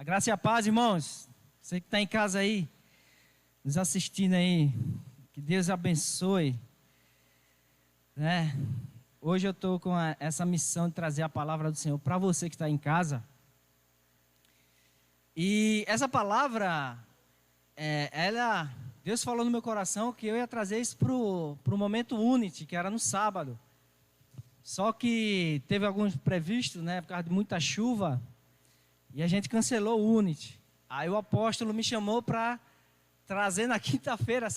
A graça e a paz, irmãos. Você que está em casa aí, nos assistindo aí, que Deus abençoe. Né? Hoje eu estou com essa missão de trazer a palavra do Senhor para você que está em casa. E essa palavra, Deus falou no meu coração que eu ia trazer isso para o momento Unity, que era no sábado. Só que teve alguns previstos, né, por causa de muita chuva, e a gente cancelou o Unity. Aí o apóstolo me chamou para trazer na quinta-feira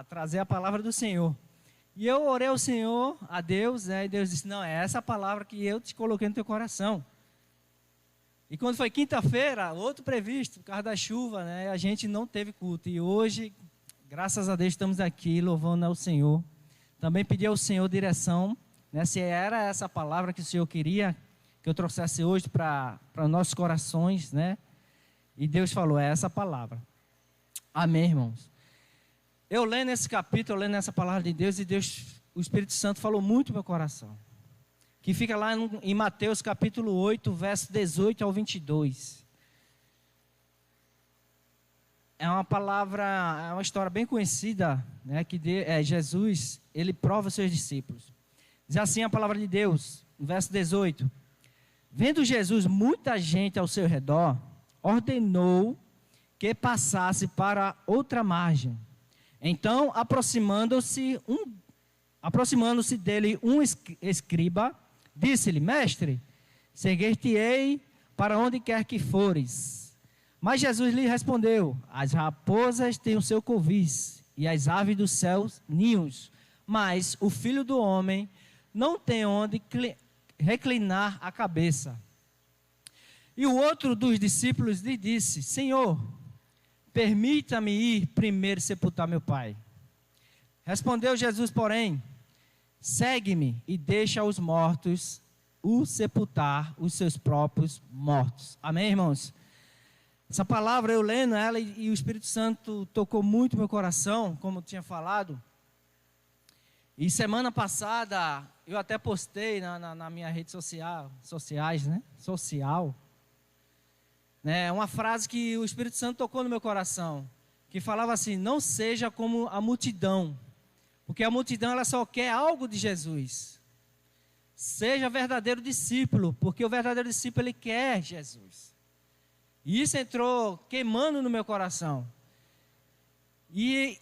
trazer a palavra do Senhor. E eu orei ao Senhor, a Deus, né, e Deus disse, não, é essa palavra que eu te coloquei no teu coração. E quando foi quinta-feira, outro previsto, por causa da chuva, né, a gente não teve culto. E hoje, graças a Deus, estamos aqui louvando ao Senhor. Também pedi ao Senhor direção, né, se era essa palavra que o Senhor queria que eu trouxesse hoje para os nossos corações, né? E Deus falou, é essa palavra. Amém, irmãos? Eu lendo esse capítulo, lendo essa palavra de Deus, e o Espírito Santo falou muito no meu coração. Que fica lá em Mateus capítulo 8, verso 18 ao 22. É uma palavra, é uma história bem conhecida, né, que Jesus, ele prova os seus discípulos. Diz assim a palavra de Deus, no verso 18. Vendo Jesus muita gente ao seu redor, ordenou que passasse para outra margem. Então, aproximando-se dele um escriba, disse-lhe, mestre, seguir-te-ei para onde quer que fores. Mas Jesus lhe respondeu, as raposas têm o seu covis, e as aves dos céus ninhos, mas o Filho do Homem não tem onde reclinar a cabeça. E o outro dos discípulos lhe disse, Senhor, permita-me ir primeiro sepultar meu pai. Respondeu Jesus, porém, segue-me e deixa os mortos sepultar os seus próprios mortos. Amém, irmãos? Essa palavra, eu lendo ela e o Espírito Santo tocou muito meu coração, como eu tinha falado. E semana passada, eu até postei na minha rede sociais, né? Né? Uma frase que o Espírito Santo tocou no meu coração, que falava assim, não seja como a multidão, porque a multidão ela só quer algo de Jesus. Seja verdadeiro discípulo, porque o verdadeiro discípulo ele quer Jesus. E isso entrou queimando no meu coração. E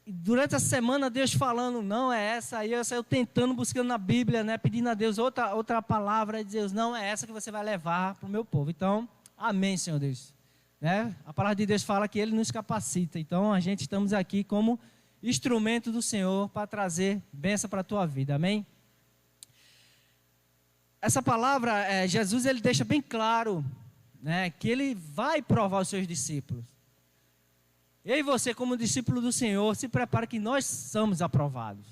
durante a semana Deus falando, não é essa, aí eu tentando, buscando na Bíblia, né, pedindo a Deus outra palavra, e Deus, não é essa que você vai levar para o meu povo. Então, amém, Senhor Deus. Né? A palavra de Deus fala que Ele nos capacita, então a gente estamos aqui como instrumento do Senhor para trazer bênção para a tua vida, amém? Essa palavra, Jesus ele deixa bem claro, né, que Ele vai provar os seus discípulos. Eu e você, como discípulo do Senhor, se prepara que nós somos aprovados.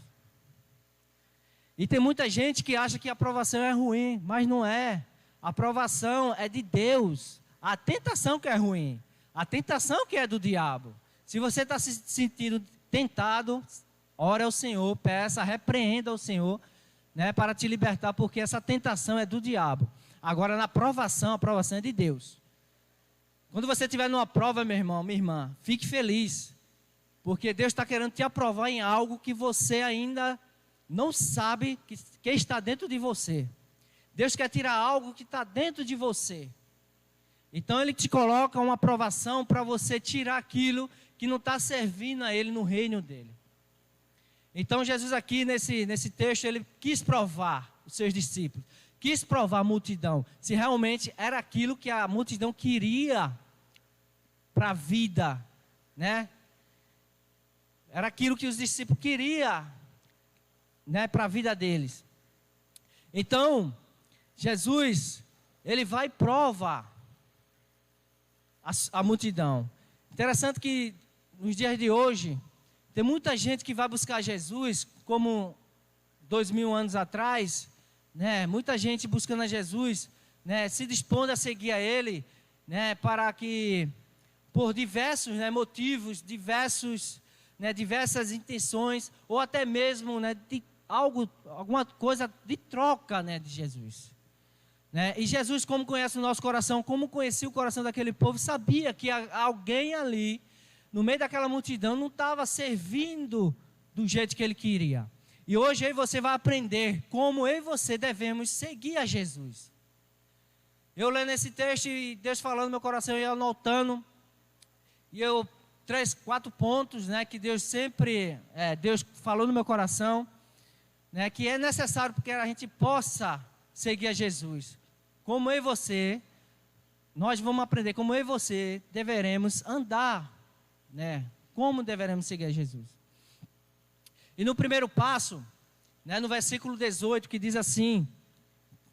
E tem muita gente que acha que a aprovação é ruim, mas não é. A aprovação é de Deus. A tentação que é ruim. A tentação que é do diabo. Se você está se sentindo tentado, ore ao Senhor, peça, repreenda ao Senhor, né, para te libertar, porque essa tentação é do diabo. Agora, na aprovação, a aprovação é de Deus. Quando você estiver numa prova, meu irmão, minha irmã, fique feliz. Porque Deus está querendo te aprovar em algo que você ainda não sabe que está dentro de você. Deus quer tirar algo que está dentro de você. Então Ele te coloca uma aprovação para você tirar aquilo que não está servindo a Ele no reino dEle. Então Jesus aqui nesse texto, Ele quis provar os seus discípulos. Quis provar a multidão. Se realmente era aquilo que a multidão queria para a vida, né? Era aquilo que os discípulos queriam, né, para a vida deles. Então, Jesus, ele vai provar a multidão. Interessante que nos dias de hoje, tem muita gente que vai buscar Jesus, como 2000 anos atrás, né? Muita gente buscando a Jesus, né, se dispondo a seguir a Ele, né, para que por diversos, né, motivos, diversas intenções, ou até mesmo, né, de alguma coisa de troca, né, de Jesus. né? E Jesus, como conhece o nosso coração, como conhecia o coração daquele povo, sabia que alguém ali, no meio daquela multidão, não estava servindo do jeito que ele queria. E hoje eu e você vai aprender como eu e você devemos seguir a Jesus. Eu lendo esse texto e Deus falando no meu coração e anotando, e 3, 4 pontos, né, que Deus sempre, Deus falou no meu coração, né, que é necessário porque a gente possa seguir a Jesus. Como eu e você, nós vamos aprender como eu e você deveremos andar, né, como deveremos seguir a Jesus. E no primeiro passo, né, no versículo 18, que diz assim,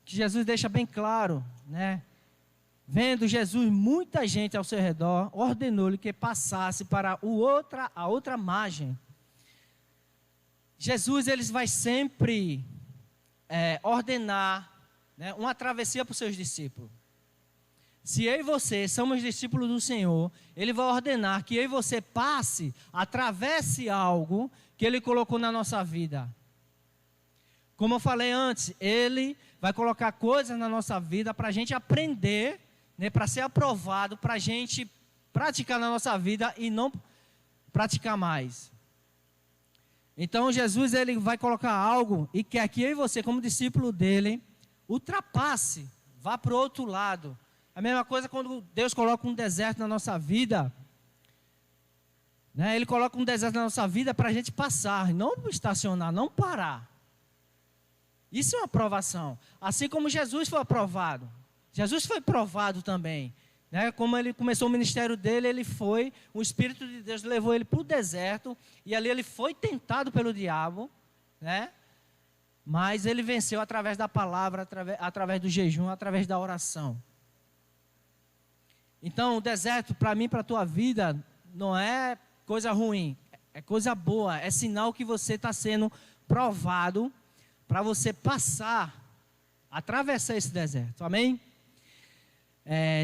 que Jesus deixa bem claro, né? Vendo Jesus muita gente ao seu redor, ordenou-lhe que passasse para a outra margem. Jesus, ele vai sempre ordenar, né, uma travessia para os seus discípulos. Se eu e você somos discípulos do Senhor, ele vai ordenar que eu e você atravesse algo que ele colocou na nossa vida. Como eu falei antes, ele vai colocar coisas na nossa vida para a gente aprender, né, para ser aprovado, para a gente praticar na nossa vida e não praticar mais. Então Jesus, ele vai colocar algo e quer que eu e você, como discípulo dele, ultrapasse, vá para o outro lado. A mesma coisa quando Deus coloca um deserto na nossa vida, né, ele coloca um deserto na nossa vida para a gente passar, não estacionar, não parar. Isso é uma aprovação. Assim como Jesus foi aprovado. Jesus foi provado também, né? Como ele começou o ministério dele, o Espírito de Deus levou ele para o deserto, e ali ele foi tentado pelo diabo, né? Mas ele venceu através da palavra, através do jejum, através da oração. Então, o deserto, para mim, para a tua vida, não é coisa ruim, é coisa boa, é sinal que você está sendo provado para você atravessar esse deserto, amém?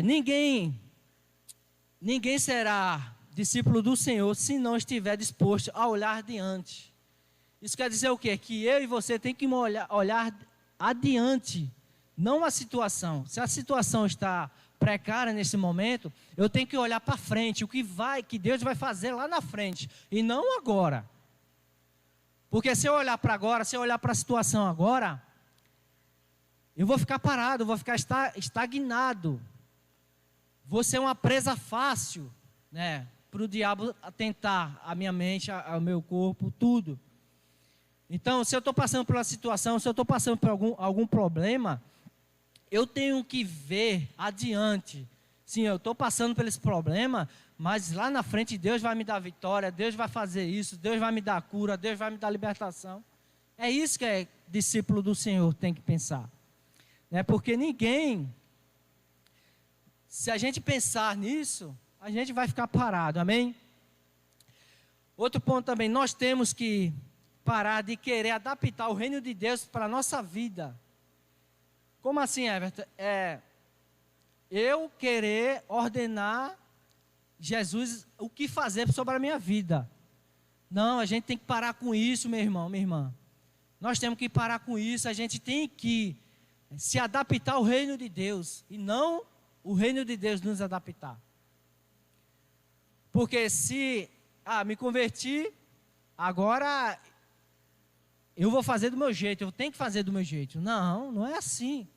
Ninguém será discípulo do Senhor se não estiver disposto a olhar adiante. Isso quer dizer o quê? Que eu e você tem que olhar adiante, não a situação. Se a situação está precária nesse momento, eu tenho que olhar para frente, que Deus vai fazer lá na frente, e não agora. Porque se eu olhar para agora, se eu olhar para a situação agora, eu vou ficar parado, eu vou ficar estagnado. Vou ser uma presa fácil, né, para o diabo tentar a minha mente, o meu corpo, tudo. Então, se eu estou passando por uma situação, se eu estou passando por algum problema, eu tenho que ver adiante. Sim, eu estou passando por esse problema, mas lá na frente Deus vai me dar vitória, Deus vai fazer isso, Deus vai me dar cura, Deus vai me dar libertação. É isso que discípulo do Senhor tem que pensar. Porque se a gente pensar nisso, a gente vai ficar parado, amém? Outro ponto também, nós temos que parar de querer adaptar o reino de Deus para a nossa vida. Como assim, Everton? Eu querer ordenar Jesus o que fazer sobre a minha vida. Não, a gente tem que parar com isso, meu irmão, minha irmã. Nós temos que parar com isso, a gente tem que se adaptar ao reino de Deus, e não o reino de Deus nos adaptar. Porque se, me converti, agora eu vou fazer do meu jeito, eu tenho que fazer do meu jeito. Não, não é assim.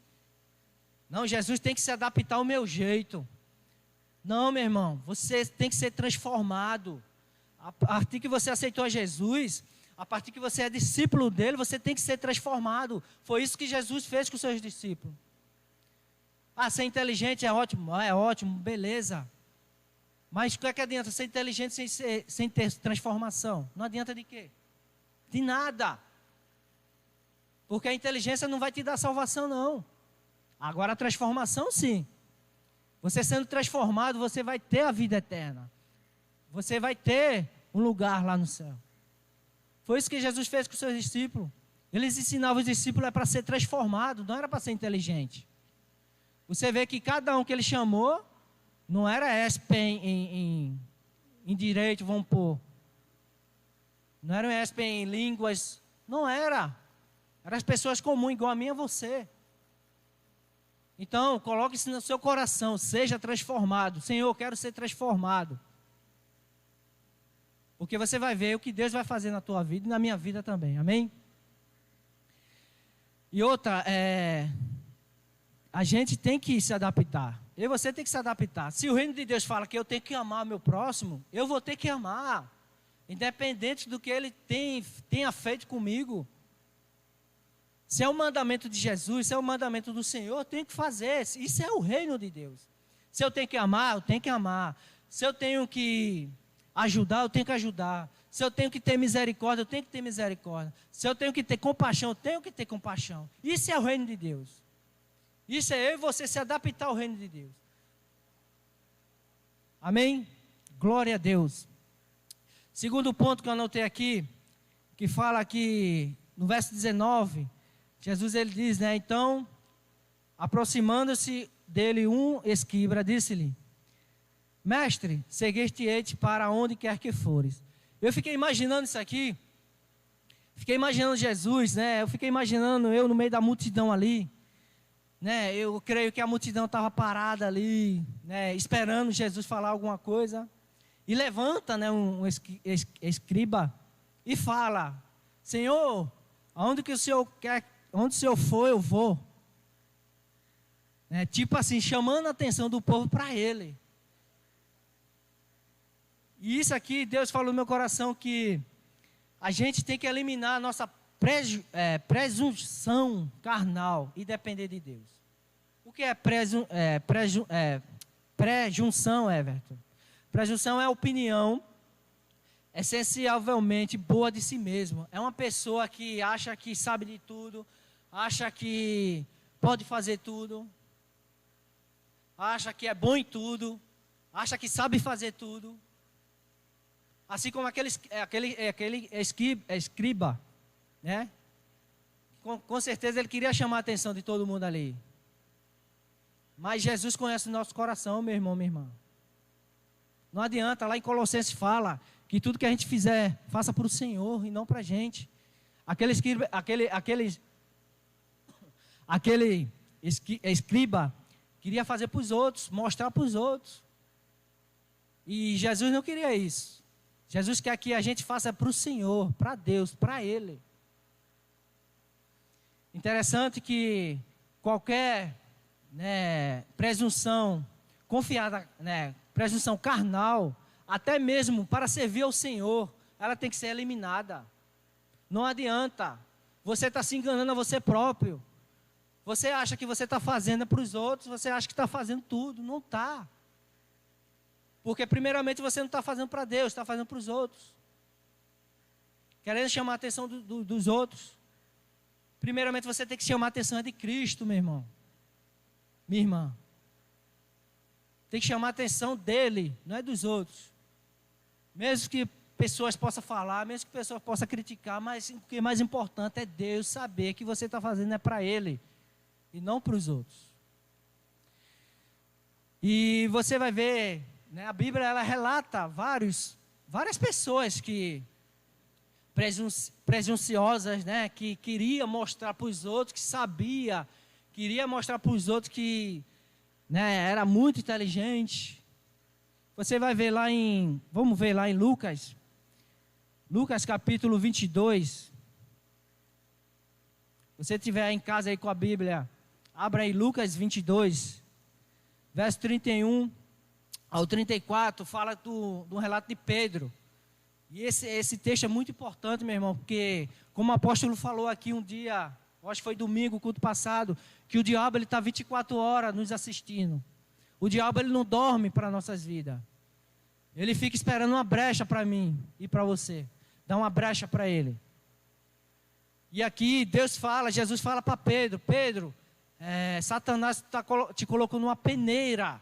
Não, Jesus tem que se adaptar ao meu jeito. Não, meu irmão, você tem que ser transformado. A partir que você aceitou a Jesus, a partir que você é discípulo dele, você tem que ser transformado. Foi isso que Jesus fez com os seus discípulos. Ser inteligente é ótimo, beleza. Mas o que é que adianta ser inteligente sem ter transformação? Não adianta de quê? De nada. Porque a inteligência não vai te dar salvação, não. Agora a transformação, sim. Você sendo transformado, você vai ter a vida eterna. Você vai ter um lugar lá no céu. Foi isso que Jesus fez com os seus discípulos. Eles ensinavam os discípulos para ser transformado, não era para ser inteligente. Você vê que cada um que ele chamou, não era ESP em direito, vamos pôr. Não era um ESP em línguas, não era. Eram as pessoas comuns, igual a mim e a você. Então, coloque isso no seu coração, seja transformado. Senhor, eu quero ser transformado. Porque você vai ver o que Deus vai fazer na tua vida e na minha vida também, amém? E outra, a gente tem que se adaptar. Eu e você tem que se adaptar. Se o reino de Deus fala que eu tenho que amar meu próximo, eu vou ter que amar. Independente do que ele tenha feito comigo. Se é o mandamento de Jesus, se é o mandamento do Senhor, eu tenho que fazer. Isso é o reino de Deus. Se eu tenho que amar, eu tenho que amar. Se eu tenho que ajudar, eu tenho que ajudar. Se eu tenho que ter misericórdia, eu tenho que ter misericórdia. Se eu tenho que ter compaixão, eu tenho que ter compaixão. Isso é o reino de Deus. Isso é eu e você se adaptar ao reino de Deus. Amém? Glória a Deus. Segundo ponto que eu anotei aqui, que fala aqui no verso 19, Jesus ele diz, né? Então, aproximando-se dele um escriba, disse-lhe: Mestre, seguiste-te para onde quer que fores. Eu fiquei imaginando isso aqui. Fiquei imaginando Jesus, né? Eu fiquei imaginando eu no meio da multidão ali, né? Eu creio que a multidão estava parada ali, né? Esperando Jesus falar alguma coisa. E levanta, né, um escriba e fala: Senhor, aonde que o Senhor quer, onde o Senhor for, eu vou. Tipo assim, chamando a atenção do povo para ele. E isso aqui, Deus falou no meu coração que a gente tem que eliminar a nossa presunção carnal e depender de Deus. O que é presunção, Everton? Presunção é a opinião essencialmente boa de si mesmo. É uma pessoa que acha que sabe de tudo, acha que pode fazer tudo, acha que é bom em tudo, acha que sabe fazer tudo. Assim como aquele escriba, né? Com certeza ele queria chamar a atenção de todo mundo ali. Mas Jesus conhece o nosso coração, meu irmão, minha irmã. Não adianta, lá em Colossenses fala que tudo que a gente fizer, faça para o Senhor e não para a gente. Aquele escriba queria fazer para os outros, mostrar para os outros. E Jesus não queria isso. Jesus quer que a gente faça para o Senhor, para Deus, para Ele. Interessante que qualquer presunção confiada, presunção carnal, até mesmo para servir ao Senhor, ela tem que ser eliminada. Não adianta. Você está se enganando a você próprio. Você acha que você está fazendo para os outros, você acha que está fazendo tudo. Não está. Porque primeiramente você não está fazendo para Deus, está fazendo para os outros. Querendo chamar a atenção dos outros. Primeiramente você tem que chamar a atenção de Cristo, meu irmão. Minha irmã. Tem que chamar a atenção dele, não é dos outros. Mesmo que pessoas possam falar, mesmo que pessoas possam criticar, mas o que é mais importante é Deus saber que você está fazendo é para Ele e não para os outros. E você vai ver, a Bíblia ela relata várias pessoas que presunciosas, que queria mostrar para os outros que sabia, queria mostrar para os outros que era muito inteligente. Você vai ver vamos ver lá em Lucas capítulo 22. Você estiver em casa aí com a Bíblia, abra aí Lucas 22, verso 31 ao 34, fala do relato de Pedro. E esse texto é muito importante, meu irmão, porque como o apóstolo falou aqui um dia, acho que foi domingo, culto passado, que o diabo está 24 horas nos assistindo. O diabo ele não dorme para nossas vidas. Ele fica esperando uma brecha para mim e para você. Dá uma brecha para ele. E aqui Jesus fala para Pedro: Pedro, Satanás te colocou numa peneira.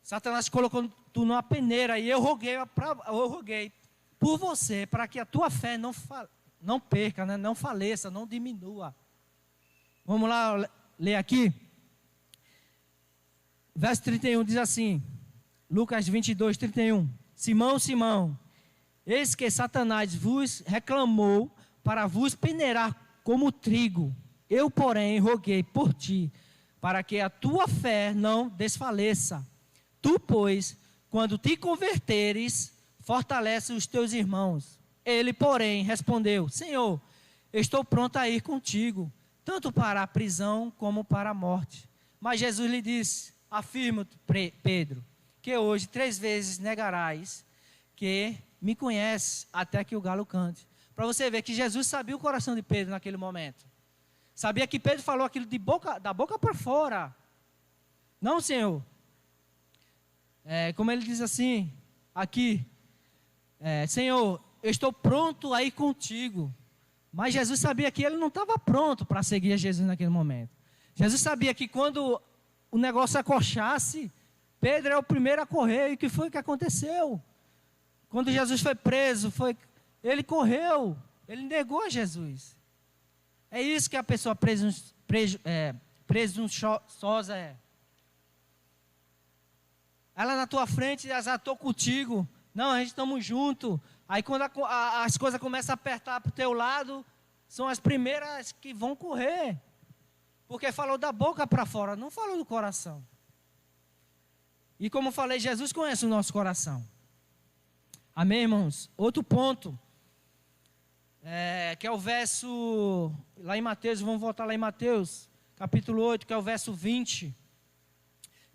Satanás te colocou numa peneira. E eu roguei por você, para que a tua fé não perca, não faleça, não diminua. Vamos lá ler aqui. Verso 31 diz assim, Lucas 22, 31. Simão, Simão, eis que Satanás vos reclamou para vos peneirar como trigo. Eu, porém, roguei por ti, para que a tua fé não desfaleça. Tu, pois, quando te converteres, fortalece os teus irmãos. Ele, porém, respondeu: Senhor, estou pronto a ir contigo, tanto para a prisão como para a morte. Mas Jesus lhe disse: Afirmo-te, Pedro, que hoje 3 vezes negarás que me conheces até que o galo cante. Para você ver que Jesus sabia o coração de Pedro naquele momento. Sabia que Pedro falou aquilo da boca para fora. Não, Senhor. Como ele diz assim, aqui, Senhor, eu estou pronto a ir contigo. Mas Jesus sabia que ele não estava pronto para seguir a Jesus naquele momento. Jesus sabia que quando o negócio acochasse, Pedro é o primeiro a correr. E o que foi que aconteceu? Quando Jesus foi preso, ele correu, ele negou a Jesus. É isso que a pessoa presunçosa é. Ela na tua frente, já estou contigo. Não, a gente estamos juntos. Aí quando as coisas começam a apertar para o teu lado, são as primeiras que vão correr. Porque falou da boca para fora, não falou do coração. E como falei, Jesus conhece o nosso coração. Amém, irmãos? Outro ponto. Que é o verso, lá em Mateus, vamos voltar lá em Mateus, capítulo 8, que é o verso 20,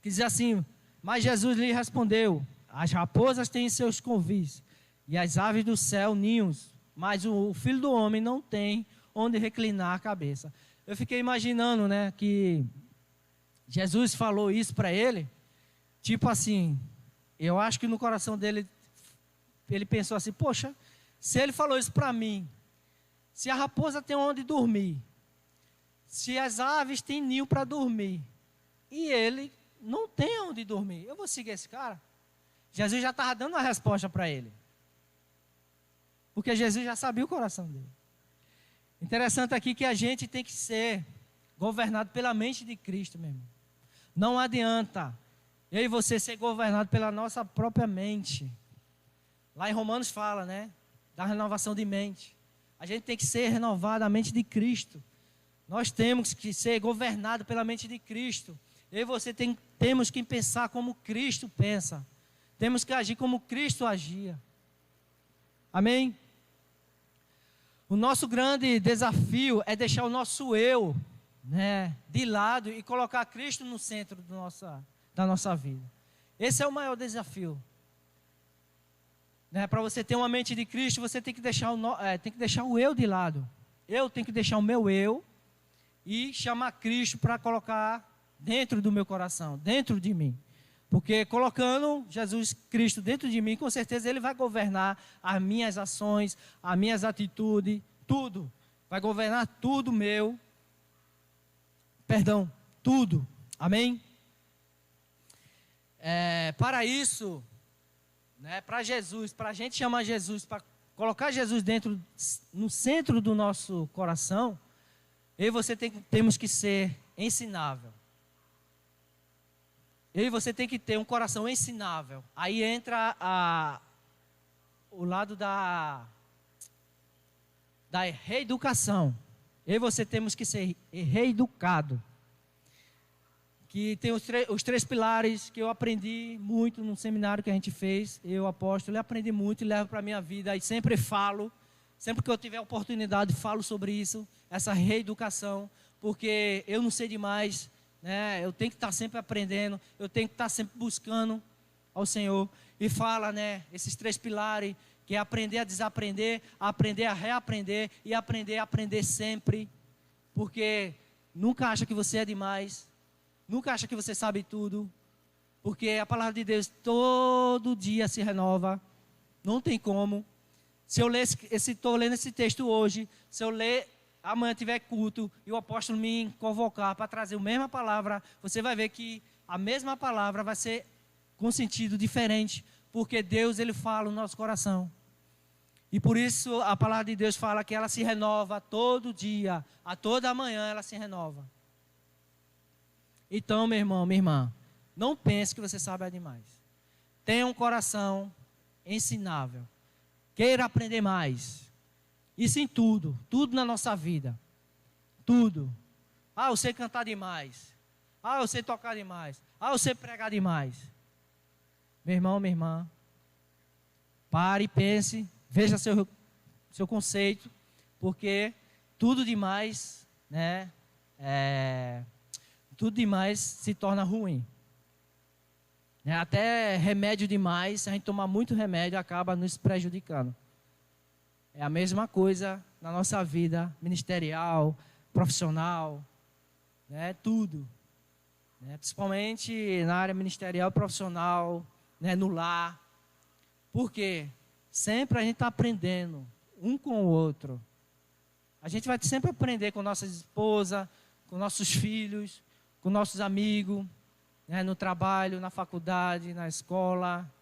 que diz assim: Mas Jesus lhe respondeu: As raposas têm seus covis, e as aves do céu ninhos, mas o Filho do Homem não tem onde reclinar a cabeça. Eu fiquei imaginando, né, que Jesus falou isso para ele, tipo assim, eu acho que no coração dele, ele pensou assim: poxa, se ele falou isso para mim, se a raposa tem onde dormir, se as aves têm ninho para dormir, e ele não tem onde dormir, eu vou seguir esse cara? Jesus já estava dando uma resposta para ele. Porque Jesus já sabia o coração dele. Interessante aqui que a gente tem que ser governado pela mente de Cristo mesmo. Não adianta eu e você ser governado pela nossa própria mente. Lá em Romanos fala, né, da renovação de mente. A gente tem que ser renovado a mente de Cristo. Nós temos que ser governados pela mente de Cristo. Eu e você temos que pensar como Cristo pensa. Temos que agir como Cristo agia. Amém? O nosso grande desafio é deixar o nosso eu, né, de lado e colocar Cristo no centro da nossa vida. Esse é o maior desafio. Para você ter uma mente de Cristo, você tem que deixar o eu de lado. Eu tenho que deixar o meu eu e chamar Cristo para colocar dentro do meu coração, dentro de mim. Porque colocando Jesus Cristo dentro de mim, com certeza Ele vai governar as minhas ações, as minhas atitudes, tudo. Vai governar tudo meu. Perdão, tudo. Amém? Para isso, né, para Jesus, para a gente chamar Jesus, para colocar Jesus no centro do nosso coração, eu e você temos que ser ensinável. Eu e você tem que ter um coração ensinável. Aí entra o lado da reeducação. Eu e você temos que ser reeducado. Que tem os 3 pilares que eu aprendi muito no seminário que a gente fez. Eu, apóstolo, aprendi muito e levo para a minha vida. E sempre falo, sempre que eu tiver oportunidade, falo sobre isso. Essa reeducação. Porque eu não sei demais, né? Eu tenho que estar sempre aprendendo. Eu tenho que estar sempre buscando ao Senhor. E fala, né? Esses 3 pilares. Que é aprender a desaprender, aprender a reaprender e aprender a aprender sempre. Porque nunca acha que você é demais. Nunca acha que você sabe tudo, porque a palavra de Deus todo dia se renova, não tem como. Se eu ler estou lendo esse texto hoje, se eu ler amanhã tiver culto e o apóstolo me convocar para trazer a mesma palavra, você vai ver que a mesma palavra vai ser com sentido diferente, porque Deus ele fala no nosso coração. E por isso a palavra de Deus fala que ela se renova todo dia, a toda manhã ela se renova. Então, meu irmão, minha irmã, não pense que você sabe demais. Tenha um coração ensinável. Queira aprender mais. Isso em tudo, tudo na nossa vida. Tudo. Ah, eu sei cantar demais. Ah, eu sei tocar demais. Ah, eu sei pregar demais. Meu irmão, minha irmã, pare, pense, veja seu conceito, porque tudo demais, né? Tudo demais se torna ruim. Até remédio demais, se a gente tomar muito remédio, acaba nos prejudicando. É a mesma coisa na nossa vida ministerial, profissional, né? Tudo. Principalmente na área ministerial, profissional, né? No lar. Por quê? Sempre a gente está aprendendo um com o outro. A gente vai sempre aprender com nossas esposas, com nossos filhos, com nossos amigos, né? No trabalho, na faculdade, na escola.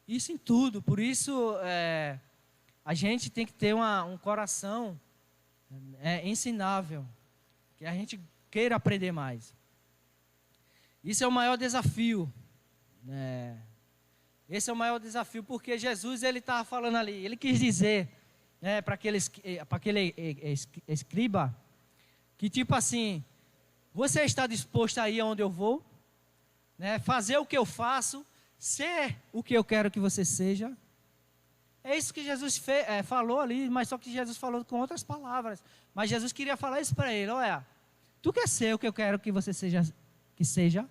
Isso em tudo. Por isso, a gente tem que ter um coração ensinável, que a gente queira aprender mais. Isso é o maior desafio. Esse é o maior desafio, porque Jesus, ele estava falando ali, ele quis dizer para aquele escriba, que tipo assim, você está disposto a ir aonde eu vou? Fazer o que eu faço, ser o que eu quero que você seja? É isso que Jesus falou ali, mas só que Jesus falou com outras palavras. Mas Jesus queria falar isso para ele: olha, tu quer ser o que eu quero que você seja, que seja?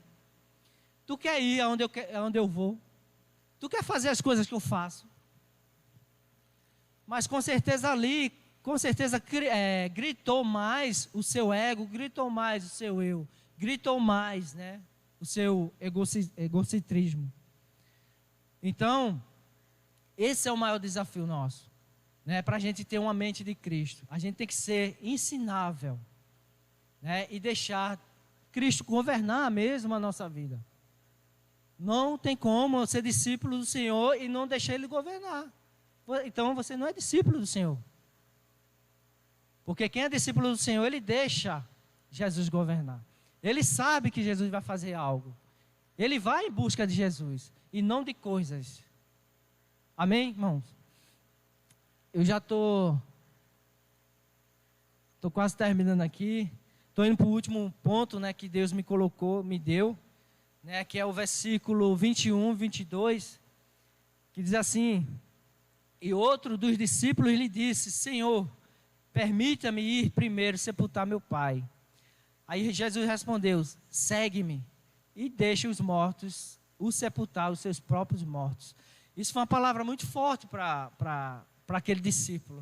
Tu quer ir aonde eu vou? Tu quer fazer as coisas que eu faço? Mas com certeza ali, gritou mais o seu ego, gritou mais o seu eu, gritou mais, o seu egocentrismo. Então, esse é o maior desafio nosso, para a gente ter uma mente de Cristo. A gente tem que ser ensinável, e deixar Cristo governar mesmo a nossa vida. Não tem como ser discípulo do Senhor e não deixar Ele governar. Então você não é discípulo do Senhor. Porque quem é discípulo do Senhor, ele deixa Jesus governar. Ele sabe que Jesus vai fazer algo. Ele vai em busca de Jesus e não de coisas. Amém, irmãos? Eu já estou quase terminando aqui. Estou indo para o último ponto, que Deus me deu, que é o versículo 21, 22, que diz assim: e outro dos discípulos lhe disse: Senhor, permita-me ir primeiro sepultar meu pai. Aí Jesus respondeu: segue-me e deixe os mortos sepultar os seus próprios mortos. Isso foi uma palavra muito forte para aquele discípulo,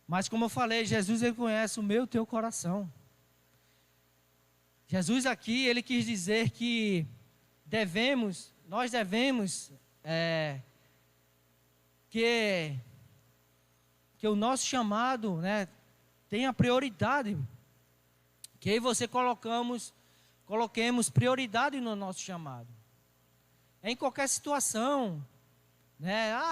Mas como eu falei, Jesus, ele conhece o meu e o teu coração. Jesus aqui, ele quis dizer que nós devemos que o nosso chamado, tenha prioridade. Que eu e você coloquemos prioridade no nosso chamado. Em qualquer situação,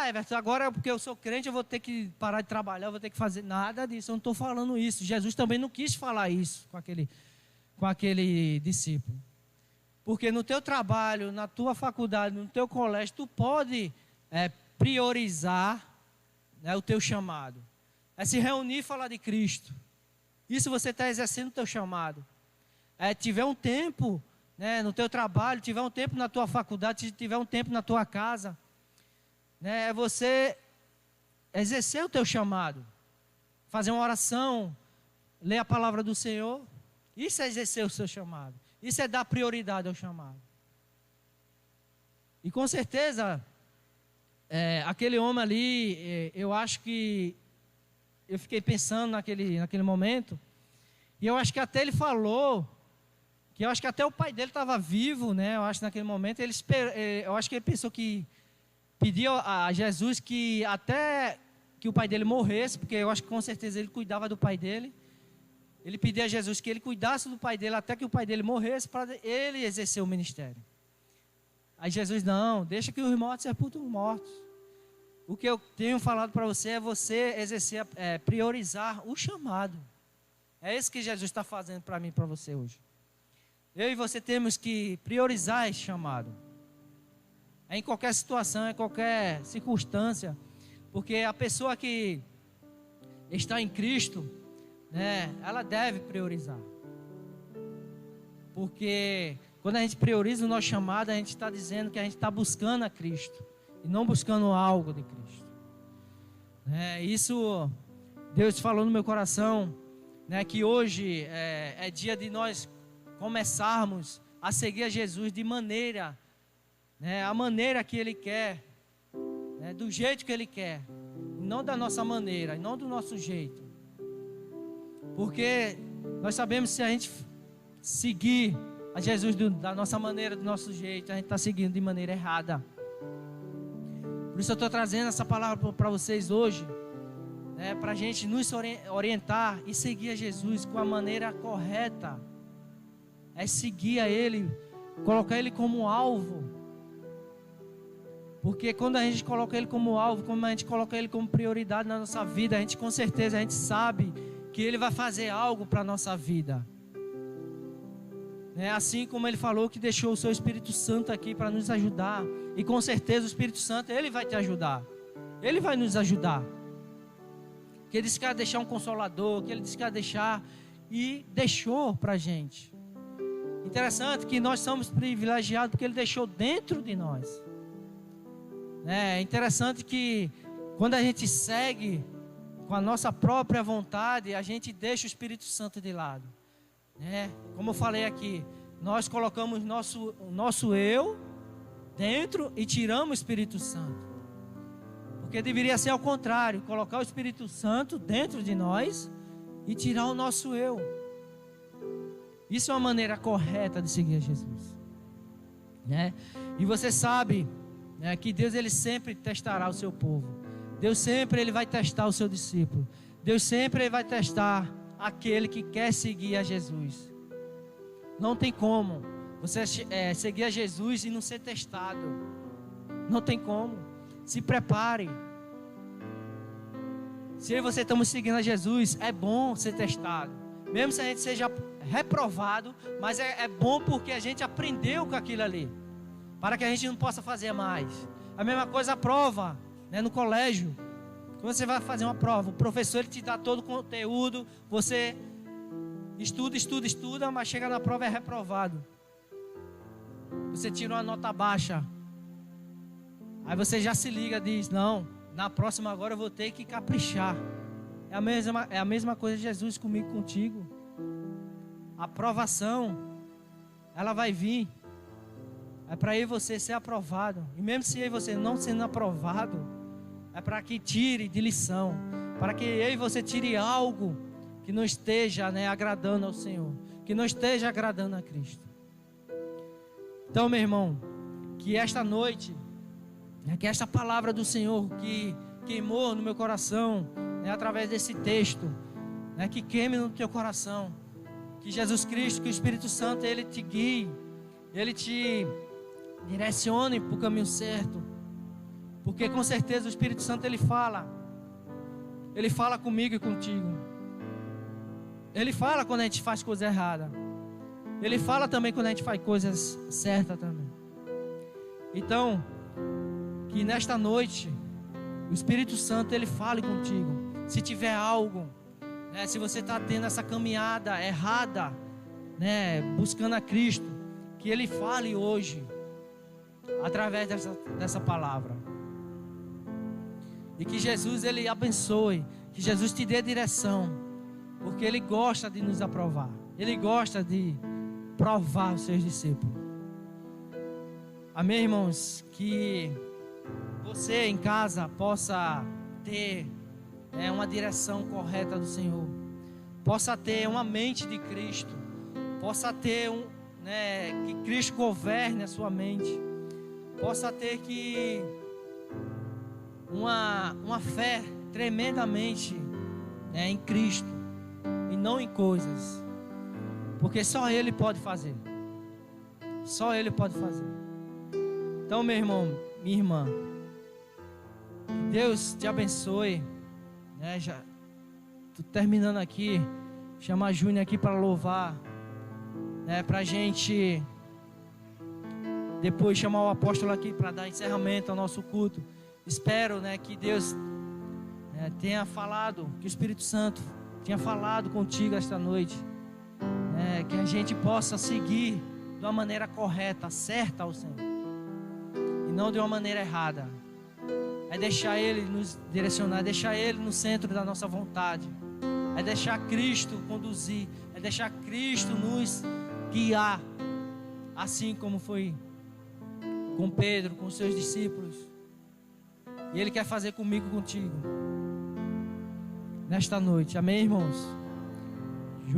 Everton, agora porque eu sou crente, eu vou ter que parar de trabalhar, eu vou ter que fazer nada disso. Eu não estou falando isso. Jesus também não quis falar isso com aquele discípulo. Porque no teu trabalho, na tua faculdade, no teu colégio, tu pode priorizar o teu chamado. Se reunir e falar de Cristo. Isso você está exercendo o teu chamado. Tiver um tempo no teu trabalho, tiver um tempo na tua faculdade, tiver um tempo na tua casa, você exercer o teu chamado. Fazer uma oração, ler a palavra do Senhor. Isso é exercer o seu chamado. Isso é dar prioridade ao chamado. E com certeza, aquele homem ali, eu acho que eu fiquei pensando naquele momento, e eu acho que até ele falou, que eu acho que até o pai dele estava vivo, eu acho que naquele momento, eu acho que ele pensou que, pediu a Jesus que até que o pai dele morresse, porque eu acho que com certeza ele cuidava do pai dele. Ele pediu a Jesus que ele cuidasse do pai dele até que o pai dele morresse, para ele exercer o ministério. Aí Jesus: não, deixa que os mortos sepultem os mortos. O que eu tenho falado para você é você exercer, priorizar o chamado. É isso que Jesus está fazendo para mim e para você hoje. Eu e você temos que priorizar esse chamado. Em qualquer situação, em qualquer circunstância. Porque a pessoa que está em Cristo, ela deve priorizar. Porque quando a gente prioriza o nosso chamado, a gente está dizendo que a gente está buscando a Cristo e não buscando algo de Cristo. Isso Deus falou no meu coração, né, que hoje é dia de nós começarmos a seguir a Jesus de maneira, né, a maneira que Ele quer, né, do jeito que Ele quer, não da nossa maneira, não do nosso jeito. Porque nós sabemos que se a gente seguir a Jesus da nossa maneira, do nosso jeito, a gente está seguindo de maneira errada. Por isso eu estou trazendo essa palavra para vocês hoje, né, para a gente nos orientar e seguir a Jesus com a maneira correta. É seguir a Ele, colocar Ele como alvo. Porque quando a gente coloca Ele como alvo, quando a gente coloca Ele como prioridade na nossa vida, a gente com certeza, a gente sabe que Ele vai fazer algo para a nossa vida. Assim como Ele falou que deixou o Seu Espírito Santo aqui para nos ajudar. E com certeza o Espírito Santo, Ele vai te ajudar. Ele vai nos ajudar. Que Ele disse que ia deixar um consolador, que Ele disse que ia deixar, e deixou para a gente. Interessante que nós somos privilegiados porque Ele deixou dentro de nós. É interessante que quando a gente segue com a nossa própria vontade, a gente deixa o Espírito Santo de lado. Como eu falei aqui, nós colocamos o nosso eu dentro e tiramos o Espírito Santo. Porque deveria ser ao contrário, colocar o Espírito Santo dentro de nós e tirar o nosso eu. Isso é uma maneira correta de seguir a Jesus. E você sabe, que Deus ele sempre testará o seu povo. Deus sempre ele vai testar o seu discípulo. Deus sempre ele vai testar aquele que quer seguir a Jesus. Não tem como você seguir a Jesus e não ser testado. Não tem como. Se prepare. Se eu e você estamos seguindo a Jesus, é bom ser testado. Mesmo se a gente seja reprovado, mas é bom porque a gente aprendeu com aquilo ali, para que a gente não possa fazer mais. A mesma coisa a prova, no colégio. Quando você vai fazer uma prova, o professor ele te dá todo o conteúdo, você estuda, mas chega na prova é reprovado. Você tirou uma nota baixa. Aí você já se liga e diz, não, na próxima agora eu vou ter que caprichar. É a mesma coisa de Jesus comigo, contigo. A aprovação, ela vai vir. É para eu e você ser aprovado. E mesmo se eu e você não sendo aprovado, é para que tire de lição. Para que eu e você tire algo que não esteja agradando ao Senhor. Que não esteja agradando a Cristo. Então, meu irmão, que esta noite, que esta palavra do Senhor que queimou no meu coração, através desse texto, que queime no teu coração. Que Jesus Cristo, que o Espírito Santo, Ele te guie, Ele te direcione para o caminho certo. Porque com certeza o Espírito Santo, Ele fala comigo e contigo. Ele fala quando a gente faz coisa errada. Ele fala também quando a gente faz coisas certas também. Então, que nesta noite o Espírito Santo ele fale contigo. Se tiver algo, se você está tendo essa caminhada errada, buscando a Cristo, que Ele fale hoje através dessa palavra. E que Jesus ele abençoe, que Jesus te dê direção, porque Ele gosta de nos aprovar. Ele gosta de provar os seus discípulos. Amém, irmãos? Que você em casa possa ter uma direção correta do Senhor, possa ter uma mente de Cristo, possa ter que Cristo governe a sua mente, possa ter que uma fé tremendamente em Cristo e não em coisas, porque só Ele pode fazer. Só Ele pode fazer. Então, meu irmão, minha irmã, que Deus te abençoe. Já tô terminando aqui. Chamar a Júnior aqui para louvar, para a gente depois chamar o apóstolo aqui para dar encerramento ao nosso culto. Espero que Deus tenha falado, que o Espírito Santo tenha falado contigo esta noite, que a gente possa seguir de uma maneira correta, certa ao Senhor, e não de uma maneira errada. É deixar Ele nos direcionar, é deixar Ele no centro da nossa vontade, é deixar Cristo conduzir, é deixar Cristo nos guiar, assim como foi com Pedro, com os seus discípulos. E Ele quer fazer comigo e contigo nesta noite. Amém, irmãos?